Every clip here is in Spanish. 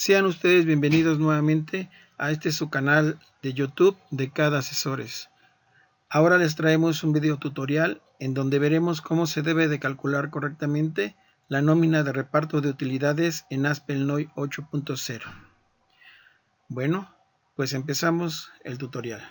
Sean ustedes bienvenidos nuevamente a su canal de YouTube de CAD Asesores. Ahora les traemos un video tutorial en donde veremos cómo se debe de calcular correctamente la nómina de reparto de utilidades en ASP.NOI 8.0. Bueno, pues empezamos el tutorial.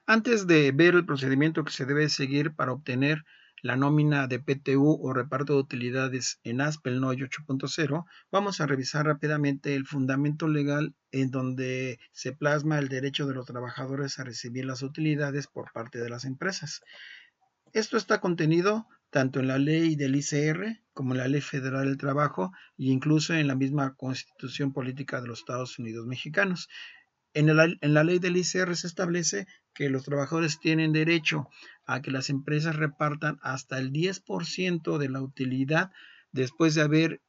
Antes de ver el procedimiento que se debe seguir para obtener la nómina de PTU o reparto de utilidades en ASP.NOI 8.0, vamos a revisar rápidamente el fundamento legal en donde se plasma el derecho de los trabajadores a recibir las utilidades por parte de las empresas. Esto está contenido tanto en la ley del ICR como en la Ley Federal del Trabajo e incluso en la misma Constitución Política de los Estados Unidos Mexicanos. En la ley del ICR se establece que los trabajadores tienen derecho a que las empresas repartan hasta el 10% de la utilidad después de haber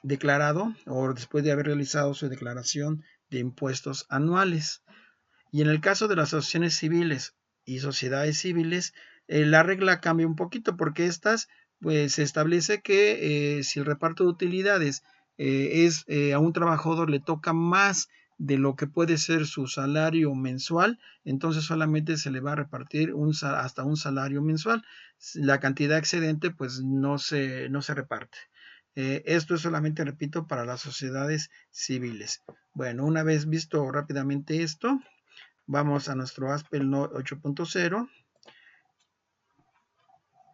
declarado o después de haber realizado su declaración de impuestos anuales. Y en el caso de las asociaciones civiles y sociedades civiles, la regla cambia un poquito porque estas, pues se establece que si el reparto de utilidades a un trabajador le toca más de lo que puede ser su salario mensual, entonces solamente se le va a repartir hasta un salario mensual. La cantidad excedente pues no se reparte. Esto es solamente, repito, para las sociedades civiles. Bueno, una vez visto rápidamente esto, vamos a nuestro ASP.NOI 8.0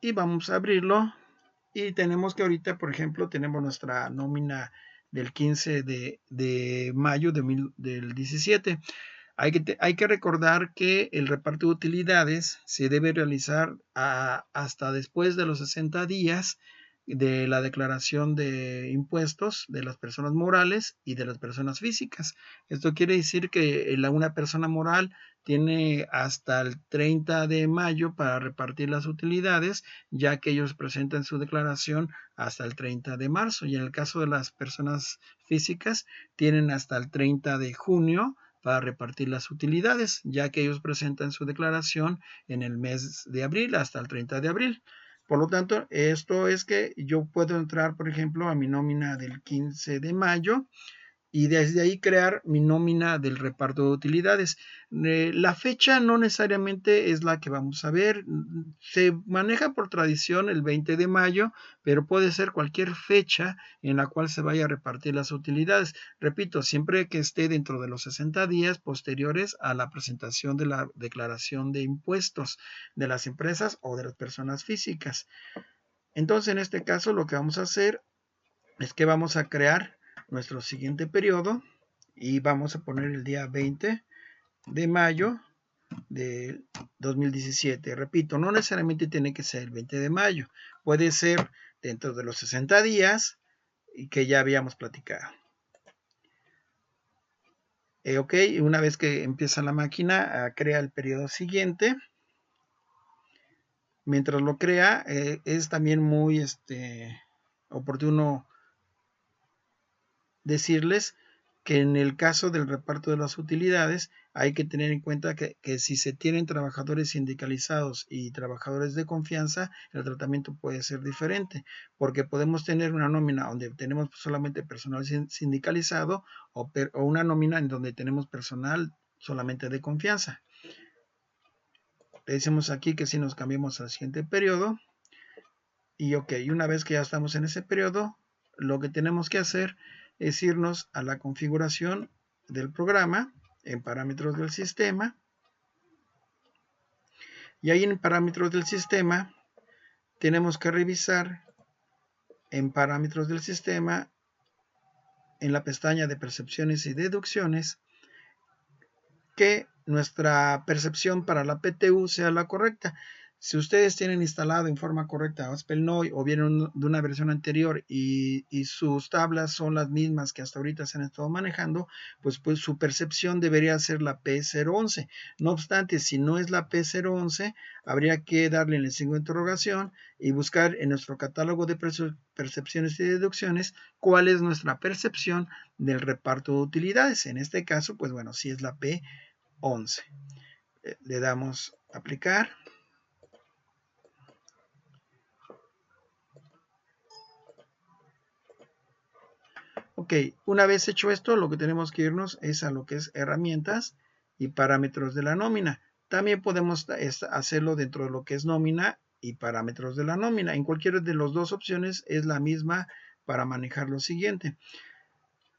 y vamos a abrirlo. Y tenemos que ahorita, por ejemplo, tenemos nuestra nómina del 15 de mayo del 17. Hay que recordar que el reparto de utilidades se debe realizar hasta después de los 60 días de la declaración de impuestos de las personas morales y de las personas físicas. Esto quiere decir que una persona moral tiene hasta el 30 de mayo para repartir las utilidades, ya que ellos presentan su declaración hasta el 30 de marzo. Y en el caso de las personas físicas, tienen hasta el 30 de junio para repartir las utilidades, ya que ellos presentan su declaración en el mes de abril hasta el 30 de abril. Por lo tanto, esto es que yo puedo entrar, por ejemplo, a mi nómina del 15 de mayo y desde ahí crear mi nómina del reparto de utilidades. La fecha no necesariamente es la que vamos a ver, se maneja por tradición el 20 de mayo, pero puede ser cualquier fecha en la cual se vaya a repartir las utilidades. Repito, siempre que esté dentro de los 60 días posteriores a la presentación de la declaración de impuestos de las empresas o de las personas físicas. Entonces, en este caso, lo que vamos a hacer es que vamos a crear nuestro siguiente periodo y vamos a poner el día 20 de mayo de 2017. Repito, no necesariamente tiene que ser el 20 de mayo, puede ser dentro de los 60 días y que ya habíamos platicado. Ok, una vez que empieza la máquina, crea el periodo siguiente. Mientras lo crea, es también muy oportuno decirles que en el caso del reparto de las utilidades hay que tener en cuenta que si se tienen trabajadores sindicalizados y trabajadores de confianza, el tratamiento puede ser diferente, porque podemos tener una nómina donde tenemos solamente personal sindicalizado o una nómina en donde tenemos personal solamente de confianza. Le decimos aquí que si nos cambiamos al siguiente periodo y ok, una vez que ya estamos en ese periodo, lo que tenemos que hacer es irnos a la configuración del programa en parámetros del sistema y ahí en parámetros del sistema tenemos que revisar en parámetros del sistema en la pestaña de percepciones y deducciones que nuestra percepción para la PTU sea la correcta. Si ustedes tienen instalado en forma correcta ASP.NOI o vienen de una versión anterior y sus tablas son las mismas que hasta ahorita se han estado manejando, pues su percepción debería ser la P011. No obstante, si no es la P011, habría que darle en el signo de interrogación y buscar en nuestro catálogo de percepciones y deducciones cuál es nuestra percepción del reparto de utilidades. En este caso, pues bueno, si es la P11. Le damos aplicar. Ok, una vez hecho esto, lo que tenemos que irnos es a lo que es herramientas y parámetros de la nómina. También podemos hacerlo dentro de lo que es nómina y parámetros de la nómina. En cualquiera de las dos opciones es la misma para manejar lo siguiente.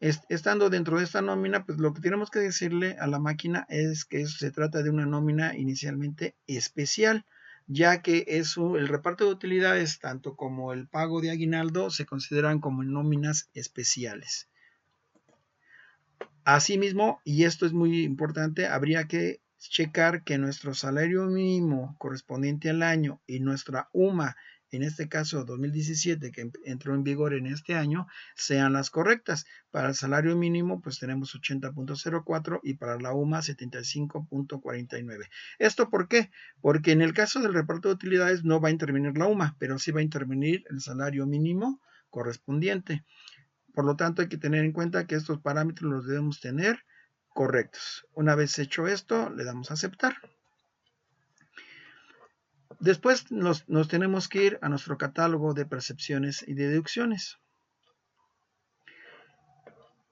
Estando dentro de esta nómina, pues lo que tenemos que decirle a la máquina es que se trata de una nómina inicialmente especial, ya que el reparto de utilidades, tanto como el pago de aguinaldo, se consideran como nóminas especiales. Asimismo, y esto es muy importante, habría que checar que nuestro salario mínimo correspondiente al año y nuestra UMA, en este caso 2017, que entró en vigor en este año, sean las correctas. Para el salario mínimo, pues tenemos 80.04 y para la UMA 75.49. ¿Esto por qué? Porque en el caso del reparto de utilidades no va a intervenir la UMA, pero sí va a intervenir el salario mínimo correspondiente. Por lo tanto, hay que tener en cuenta que estos parámetros los debemos tener correctos. Una vez hecho esto, le damos a aceptar. Después nos tenemos que ir a nuestro catálogo de percepciones y deducciones.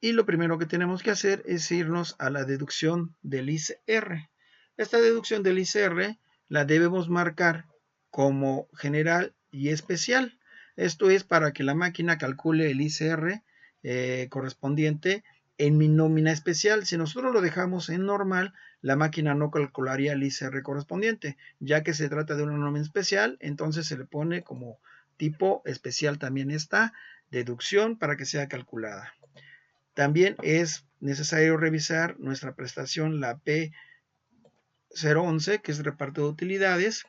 Y lo primero que tenemos que hacer es irnos a la deducción del ICR. Esta deducción del ICR la debemos marcar como general y especial. Esto es para que la máquina calcule el ICR correspondiente en mi nómina especial. Si nosotros lo dejamos en normal, la máquina no calcularía el ICR correspondiente, ya que se trata de una nómina especial, entonces se le pone como tipo especial también esta deducción para que sea calculada. También es necesario revisar nuestra prestación, la P011, que es reparto de utilidades.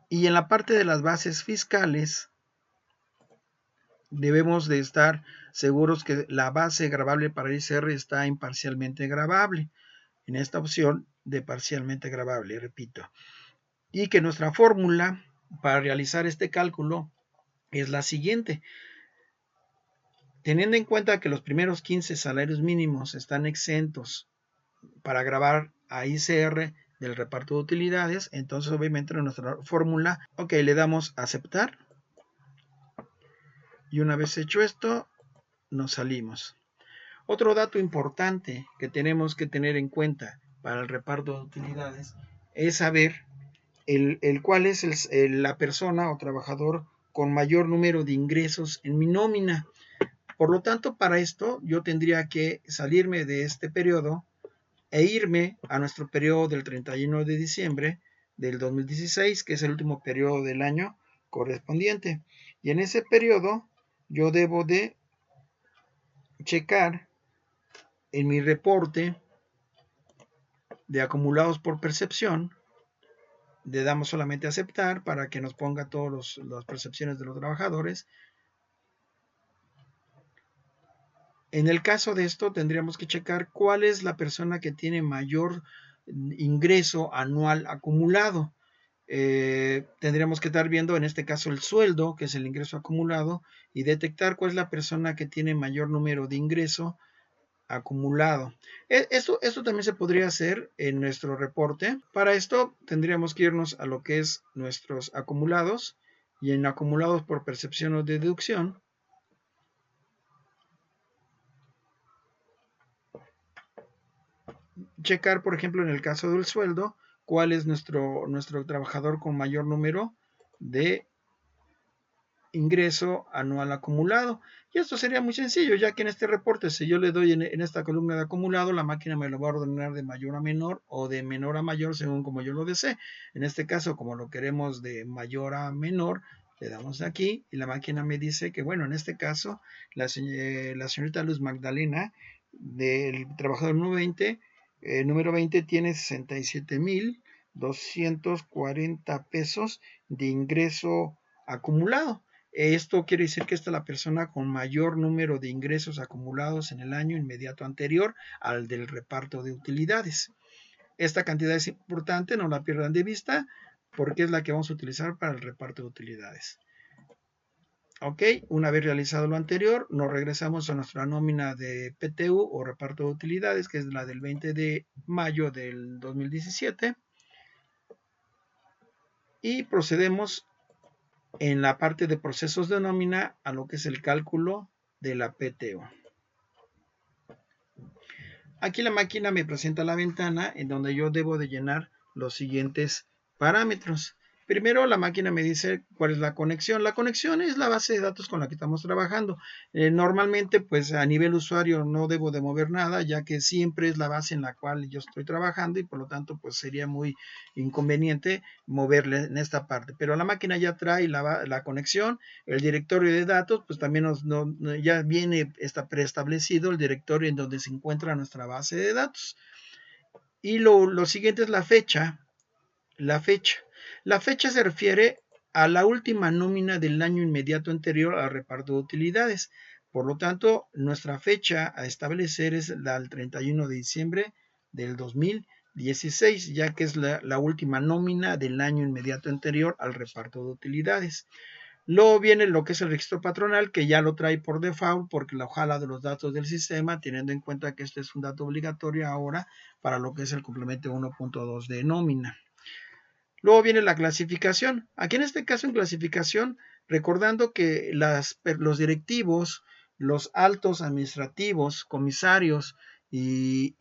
Y en la parte de las bases fiscales, debemos de estar seguros que la base gravable para el ICR está en parcialmente gravable. En esta opción de parcialmente gravable, repito. Y que nuestra fórmula para realizar este cálculo es la siguiente. Teniendo en cuenta que los primeros 15 salarios mínimos están exentos para grabar a ICR del reparto de utilidades, entonces obviamente en nuestra fórmula, ok, le damos a aceptar. Y una vez hecho esto, nos salimos. Otro dato importante que tenemos que tener en cuenta para el reparto de utilidades es saber cuál es la persona o trabajador con mayor número de ingresos en mi nómina. Por lo tanto, para esto yo tendría que salirme de este periodo e irme a nuestro periodo del 31 de diciembre del 2016, que es el último periodo del año correspondiente. Y en ese periodo yo debo de checar en mi reporte de acumulados por percepción, le damos solamente a aceptar para que nos ponga todas las percepciones de los trabajadores. En el caso de esto tendríamos que checar cuál es la persona que tiene mayor ingreso anual acumulado. Tendríamos que estar viendo en este caso el sueldo, que es el ingreso acumulado, y detectar cuál es la persona que tiene mayor número de ingreso acumulado. Esto también se podría hacer en nuestro reporte. Para esto tendríamos que irnos a lo que es nuestros acumulados, y en acumulados por percepción o deducción checar, por ejemplo, en el caso del sueldo, cuál es nuestro trabajador con mayor número de ingreso anual acumulado. Y esto sería muy sencillo, ya que en este reporte, si yo le doy en esta columna de acumulado, la máquina me lo va a ordenar de mayor a menor o de menor a mayor según como yo lo desee. En este caso, como lo queremos de mayor a menor, le damos aquí y la máquina me dice que, bueno, en este caso, la señorita Luz Magdalena, del trabajador número 20 tiene 67,240 pesos de ingreso acumulado. Esto quiere decir que esta es la persona con mayor número de ingresos acumulados en el año inmediato anterior al del reparto de utilidades. Esta cantidad es importante, no la pierdan de vista, porque es la que vamos a utilizar para el reparto de utilidades. Ok, una vez realizado lo anterior, nos regresamos a nuestra nómina de PTU o reparto de utilidades, que es la del 20 de mayo del 2017. Y procedemos en la parte de procesos de nómina a lo que es el cálculo de la PTO. Aquí la máquina me presenta la ventana en donde yo debo de llenar los siguientes parámetros. Primero la máquina me dice cuál es la conexión. La conexión es la base de datos con la que estamos trabajando. Normalmente pues a nivel usuario no debo de mover nada, ya que siempre es la base en la cual yo estoy trabajando y por lo tanto pues sería muy inconveniente moverle en esta parte. Pero la máquina ya trae la conexión, el directorio de datos, pues también ya viene preestablecido el directorio en donde se encuentra nuestra base de datos. Y lo siguiente es la fecha. La fecha se refiere a la última nómina del año inmediato anterior al reparto de utilidades. Por lo tanto, nuestra fecha a establecer es la del 31 de diciembre del 2016, ya que es la última nómina del año inmediato anterior al reparto de utilidades. Luego viene lo que es el registro patronal, que ya lo trae por default porque la jala de los datos del sistema, teniendo en cuenta que este es un dato obligatorio ahora para lo que es el complemento 1.2 de nómina. Luego viene la clasificación. Aquí en este caso en clasificación, recordando que los directivos, los altos administrativos, comisarios y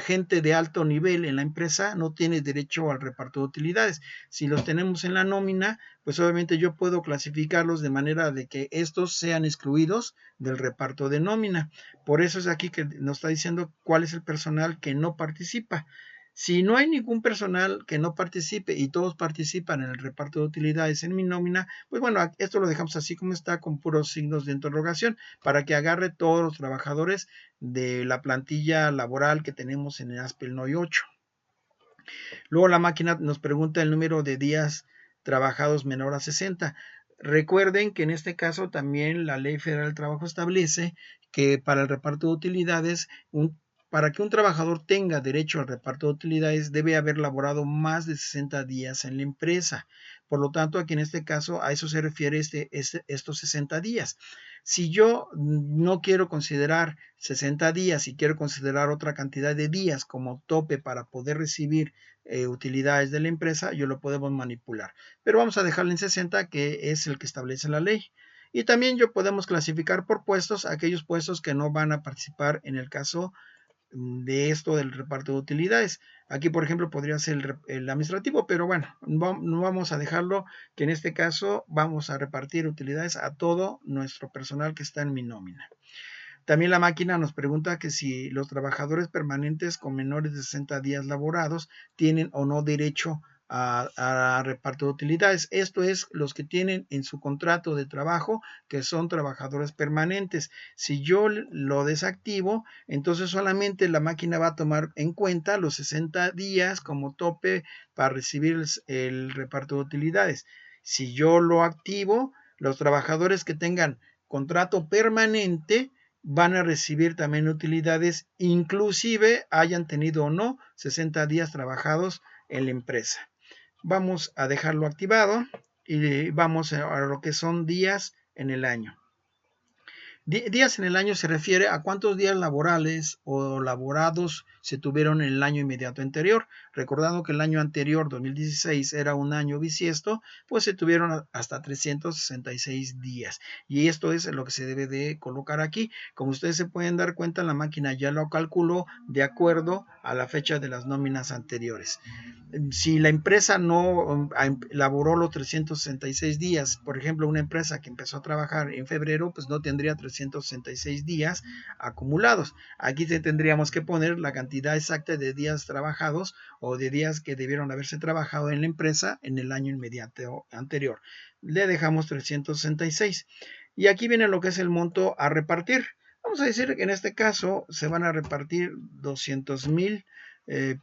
gente de alto nivel en la empresa no tiene derecho al reparto de utilidades. Si los tenemos en la nómina, pues obviamente yo puedo clasificarlos de manera de que estos sean excluidos del reparto de nómina. Por eso es aquí que nos está diciendo cuál es el personal que no participa. Si no hay ningún personal que no participe y todos participan en el reparto de utilidades en mi nómina, pues bueno, esto lo dejamos así como está con puros signos de interrogación para que agarre todos los trabajadores de la plantilla laboral que tenemos en el ASPEL NOI 8. Luego la máquina nos pregunta el número de días trabajados menor a 60. Recuerden que en este caso también la Ley Federal del Trabajo establece que para el reparto de utilidades para que un trabajador tenga derecho al reparto de utilidades debe haber laborado más de 60 días en la empresa. Por lo tanto, aquí en este caso a eso se refiere estos 60 días. Si yo no quiero considerar 60 días y quiero considerar otra cantidad de días como tope para poder recibir utilidades de la empresa, yo lo podemos manipular. Pero vamos a dejarlo en 60, que es el que establece la ley. Y también yo podemos clasificar por puestos aquellos puestos que no van a participar en el caso de esto del reparto de utilidades. Aquí, por ejemplo, podría ser el administrativo, pero bueno, no vamos a dejarlo, que en este caso vamos a repartir utilidades a todo nuestro personal que está en mi nómina. También la máquina nos pregunta que si los trabajadores permanentes con menores de 60 días laborados tienen o no derecho a reparto de utilidades. Esto es los que tienen en su contrato de trabajo que son trabajadores permanentes. Si yo lo desactivo, entonces solamente la máquina va a tomar en cuenta los 60 días como tope para recibir el reparto de utilidades. Si yo lo activo, los trabajadores que tengan contrato permanente van a recibir también utilidades, inclusive hayan tenido o no 60 días trabajados en la empresa. Vamos a dejarlo activado y vamos a lo que son días en el año. Días en el año se refiere a cuántos días laborales o laborados se tuvieron en el año inmediato anterior. Recordando que el año anterior, 2016, era un año bisiesto, pues se tuvieron hasta 366 días. Y esto es lo que se debe de colocar aquí. Como ustedes se pueden dar cuenta, la máquina ya lo calculó de acuerdo a la fecha de las nóminas anteriores. Si la empresa no laboró los 366 días, por ejemplo, una empresa que empezó a trabajar en febrero, pues no tendría 366 días acumulados. Aquí tendríamos que poner la cantidad exacta de días trabajados o de días que debieron haberse trabajado en la empresa en el año inmediato anterior. Le dejamos 366. Y aquí viene lo que es el monto a repartir. Vamos a decir que en este caso se van a repartir 200,000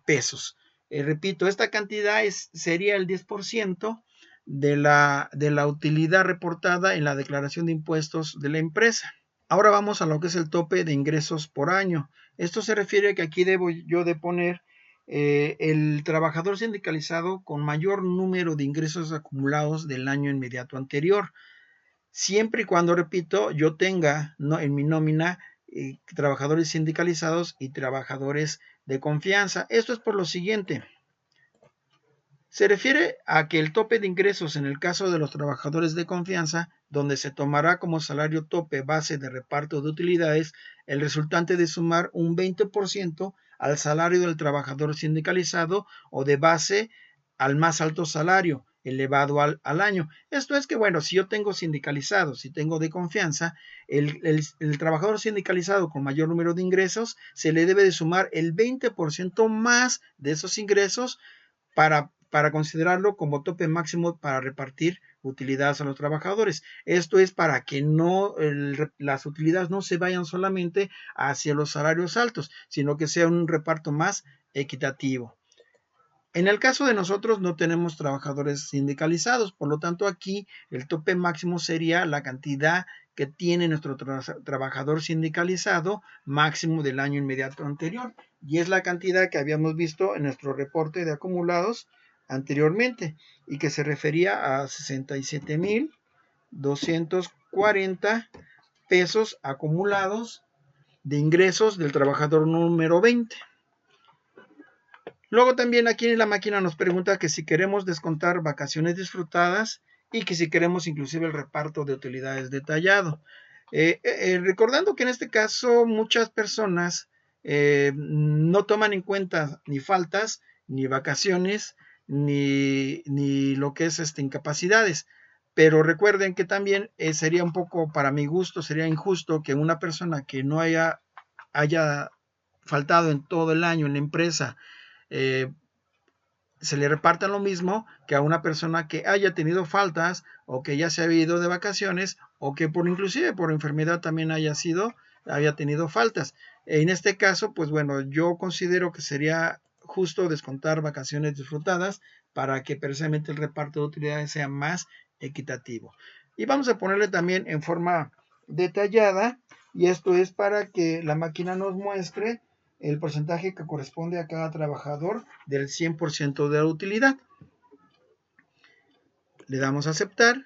pesos. Repito, esta cantidad sería el 10% de la utilidad reportada en la declaración de impuestos de la empresa. Ahora vamos a lo que es el tope de ingresos por año. Esto se refiere a que aquí debo yo de poner el trabajador sindicalizado con mayor número de ingresos acumulados del año inmediato anterior. Siempre y cuando, repito, yo tenga en mi nómina trabajadores sindicalizados y trabajadores de confianza. Esto es por lo siguiente. Se refiere a que el tope de ingresos en el caso de los trabajadores de confianza, donde se tomará como salario tope base de reparto de utilidades el resultante de sumar un 20% al salario del trabajador sindicalizado o de base al más alto salario elevado al año. Esto es que, bueno, si yo tengo sindicalizado, si tengo de confianza, el trabajador sindicalizado con mayor número de ingresos, se le debe de sumar el 20% más de esos ingresos para considerarlo como tope máximo para repartir utilidades a los trabajadores. Esto es para que las utilidades no se vayan solamente hacia los salarios altos, sino que sea un reparto más equitativo. En el caso de nosotros no tenemos trabajadores sindicalizados, por lo tanto aquí el tope máximo sería la cantidad que tiene nuestro trabajador sindicalizado máximo del año inmediato anterior, y es la cantidad que habíamos visto en nuestro reporte de acumulados anteriormente y que se refería a 67,240 pesos acumulados de ingresos del trabajador número 20. Luego también aquí en la máquina nos pregunta que si queremos descontar vacaciones disfrutadas y que si queremos inclusive el reparto de utilidades detallado. Recordando que en este caso muchas personas no toman en cuenta ni faltas, ni vacaciones, ni lo que es incapacidades. Pero recuerden que también sería un poco, para mi gusto, sería injusto que una persona que no haya faltado en todo el año en la empresa, se le reparta lo mismo que a una persona que haya tenido faltas o que ya se haya ido de vacaciones o que inclusive por enfermedad también haya tenido faltas. En este caso, pues bueno, yo considero que sería justo descontar vacaciones disfrutadas para que precisamente el reparto de utilidades sea más equitativo. Y vamos a ponerle también en forma detallada, y esto es para que la máquina nos muestre el porcentaje que corresponde a cada trabajador del 100% de la utilidad. Le damos a aceptar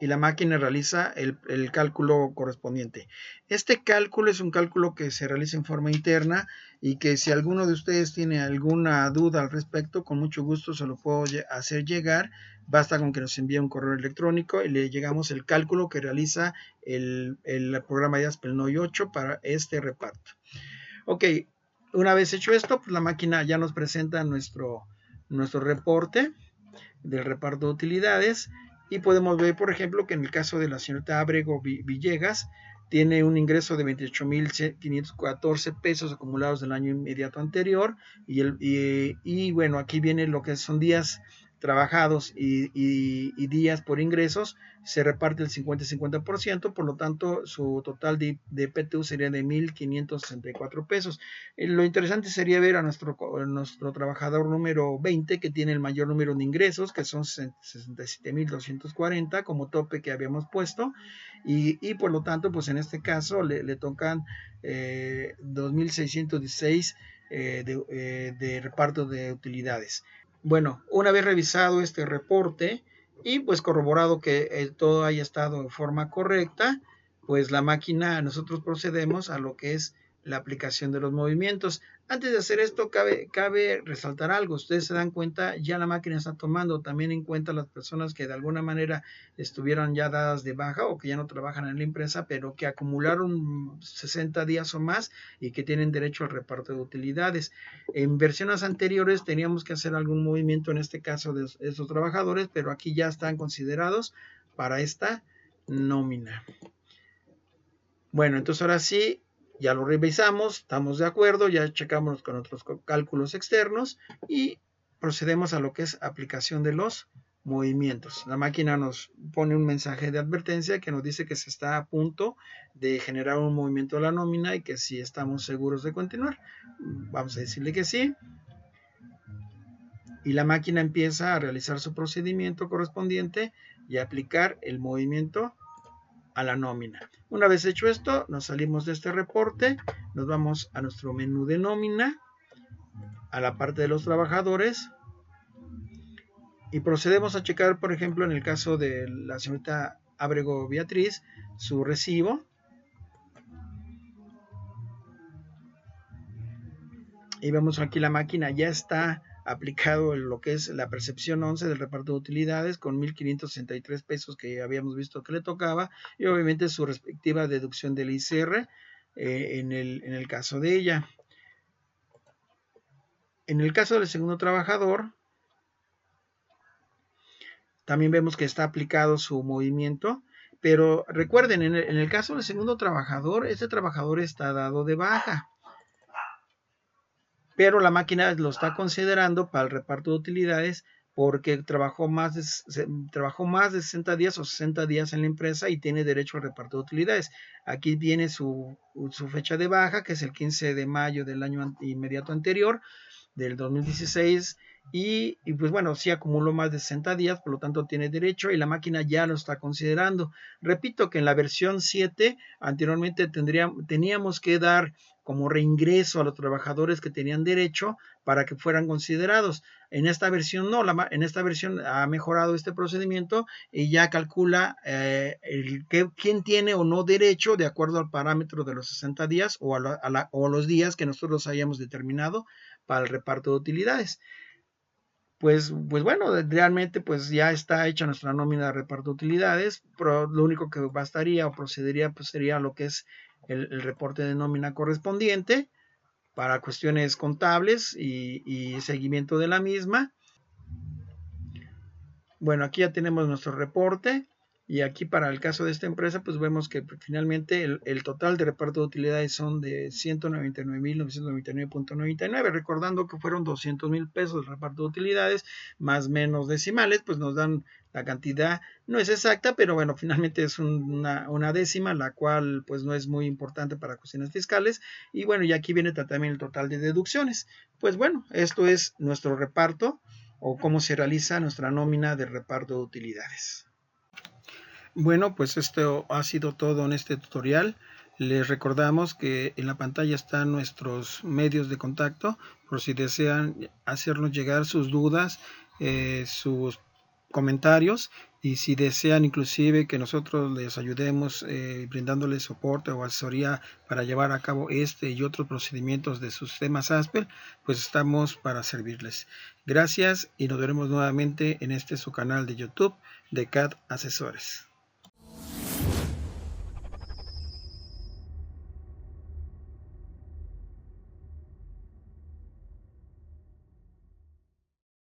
y la máquina realiza el cálculo correspondiente. Este cálculo es un cálculo que se realiza en forma interna y que si alguno de ustedes tiene alguna duda al respecto, con mucho gusto se lo puedo hacer llegar. Basta con que nos envíe un correo electrónico y le llegamos el cálculo que realiza el programa de Aspelnoy 8 para este reparto. Ok, una vez hecho esto, pues la máquina ya nos presenta nuestro reporte del reparto de utilidades y podemos ver, por ejemplo, que en el caso de la señorita Ábrego Villegas tiene un ingreso de 28,514 pesos acumulados del año inmediato anterior y bueno, aquí viene lo que son días trabajados y días por ingresos, se reparte el 50-50%, por lo tanto su total de PTU sería de 1,564 pesos. Lo interesante sería ver a nuestro trabajador número 20 que tiene el mayor número de ingresos, que son 67,240 como tope que habíamos puesto, y por lo tanto pues en este caso le tocan 2,616 de reparto de utilidades. Bueno, una vez revisado este reporte y pues corroborado que todo haya estado de forma correcta, pues la máquina, nosotros procedemos a lo que es la aplicación de los movimientos. Antes de hacer esto, cabe resaltar algo. Ustedes se dan cuenta, ya la máquina está tomando también en cuenta las personas que de alguna manera estuvieron ya dadas de baja o que ya no trabajan en la empresa, pero que acumularon 60 días o más y que tienen derecho al reparto de utilidades. En versiones anteriores teníamos que hacer algún movimiento, en este caso de esos trabajadores, pero aquí ya están considerados para esta nómina. Bueno, entonces ahora sí, ya lo revisamos, estamos de acuerdo, ya checamos con otros cálculos externos y procedemos a lo que es aplicación de los movimientos. La máquina nos pone un mensaje de advertencia que nos dice que se está a punto de generar un movimiento de la nómina y que si estamos seguros de continuar. Vamos a decirle que sí. Y la máquina empieza a realizar su procedimiento correspondiente y a aplicar el movimiento a la nómina. Una vez hecho esto, nos salimos de este reporte, nos vamos a nuestro menú de nómina, a la parte de los trabajadores y procedemos a checar, por ejemplo, en el caso de la señorita Ábrego Beatriz, su recibo. Y vemos aquí la máquina ya está aplicado lo que es la percepción 11 del reparto de utilidades con 1,563 pesos que habíamos visto que le tocaba, y obviamente su respectiva deducción del ICR en el caso de ella. En el caso del segundo trabajador, también vemos que está aplicado su movimiento, pero recuerden, en el caso del segundo trabajador, este trabajador está dado de baja, pero la máquina lo está considerando para el reparto de utilidades porque trabajó más de 60 días o 60 días en la empresa y tiene derecho al reparto de utilidades. Aquí viene su fecha de baja, que es el 15 de mayo del año inmediato anterior, del 2016, y pues bueno, sí acumuló más de 60 días, por lo tanto tiene derecho y la máquina ya lo está considerando. Repito que en la versión 7 anteriormente teníamos que dar como reingreso a los trabajadores que tenían derecho para que fueran considerados. En esta versión no, en esta versión ha mejorado este procedimiento y ya calcula quién tiene o no derecho de acuerdo al parámetro de los 60 días o a los días que nosotros hayamos determinado para el reparto de utilidades. Pues bueno, realmente pues ya está hecha nuestra nómina de reparto de utilidades, pero lo único que bastaría o procedería pues sería lo que es el reporte de nómina correspondiente para cuestiones contables y seguimiento de la misma. Bueno, aquí ya tenemos nuestro reporte y aquí para el caso de esta empresa pues vemos que finalmente el total de reparto de utilidades son de 199,999.99, recordando que fueron 200,000 pesos el reparto de utilidades más menos decimales, pues nos dan la cantidad, no es exacta, pero bueno, finalmente es una décima, la cual pues no es muy importante para cuestiones fiscales. Y bueno, y aquí viene también el total de deducciones. Pues bueno, esto es nuestro reparto o cómo se realiza nuestra nómina de reparto de utilidades. Bueno, pues esto ha sido todo en este tutorial. Les recordamos que en la pantalla están nuestros medios de contacto por si desean hacernos llegar sus dudas, sus comentarios, y si desean inclusive que nosotros les ayudemos brindándoles soporte o asesoría para llevar a cabo este y otros procedimientos de sus temas ASPER, pues estamos para servirles. Gracias y nos veremos nuevamente en este su canal de YouTube de CAD Asesores.